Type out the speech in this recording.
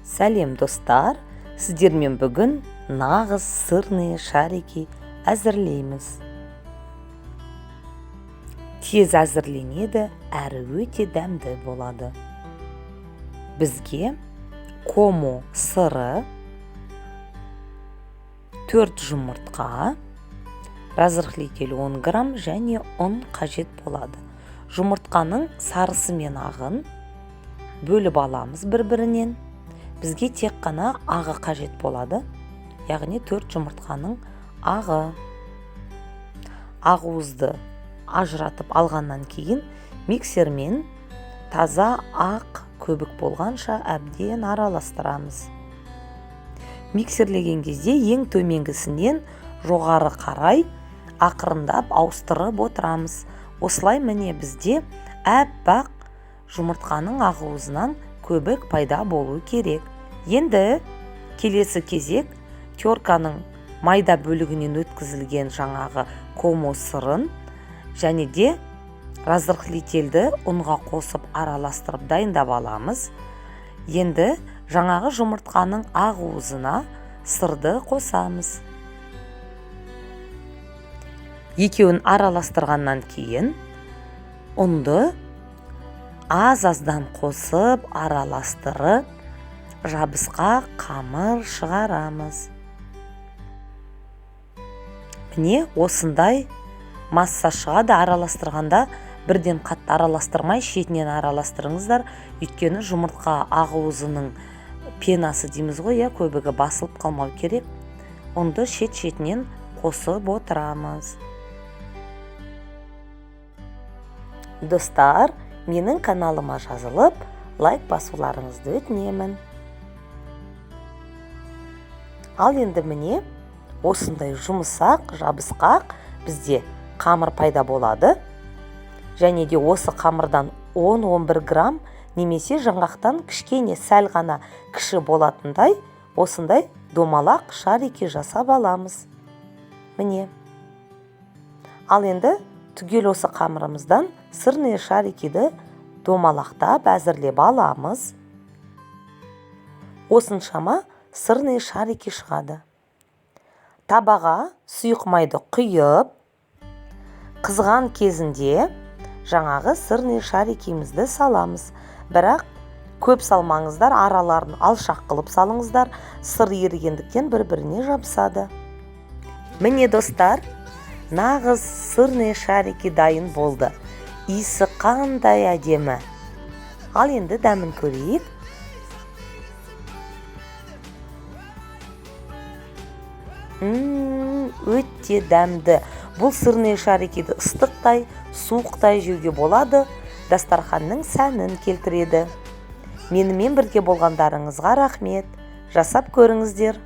Сәлем достар, сіздермен бүгін нағыз сырный шарики әзірлейміз. Тез әзірленеді, әрі өте дәмді болады. Бізге комо сыры, 4 жұмыртқа, разрыхлитель 10 грамм және ұн қажет болады. Жұмыртқаның сарысы мен ағын бөліп аламыз бір-бірінен. Бізге тек қана ағы қажет болады, яғни 4 жұмыртқаның ағы. Ағуызды ажыратып алғаннан кейін миксермен таза ақ көбік болғанша әбден араластырамыз. Миксерлеген кезде ең төменгісінен жоғары қарай ақырындап ауыстырып отырамыз. Осылай міне бізде әппақ жұмыртқаның ағуызынан көбік пайда болу керек. Енді келесі кезек терканың майда бөлігінен өткізілген жаңағы комо сырын және де разрыхлительді ұнға қосып араластырып дайындап аламыз. Енді жаңағы жұмыртқаның ағуызына сырды қосамыз. Екеуін араластырғаннан кейін ұнды аз-аздан қосып араластырып жабысқа қамыр шығарамыз. Міне осындай масса шығады. Араластырғанда бірден қатты араластырмай шетінен араластырыңыздар, өйткені жұмыртқа ағуызының пенасы дейміз ғой, көбігі басылып қалмау керек. Ұнды шет-шетінен қосып отырамыз. Достар, менің каналыма жазылып, лайк басуларыңызды өтінемін. Ал енді міне осындай жұмсақ, жабысқақ бізде қамыр пайда болады. Және де осы қамырдан 10-11 грамм немесе жаңғақтан кішкене сәл ғана кіші болатындай осындай домалақ шарики жасап аламыз. Міне. Ал енді түгел осы қамырымыздан сырный шарикиді домалақтап әзірлеп аламыз. Осыншама сырный шарики шығады. Табаға сұйық майды құйып, қызған кезінде жаңағы сырный шарикимізді саламыз. Бірақ көп салмаңыздар, араларын алшақ қылып салыңыздар, сыр ерігендіктен бір-біріне жабысады. Міне достар, нағыз сырный шарики дайын болды. Иісі қандай әдемі. Ал енді дәмін көрейік. Өте дәмді. Бұл сырный шарикиді ыстықтай, суықтай жеуге болады, дастарханның сәнін келтіреді. Менімен бірге болғандарыңызға рахмет. Жасап көріңіздер.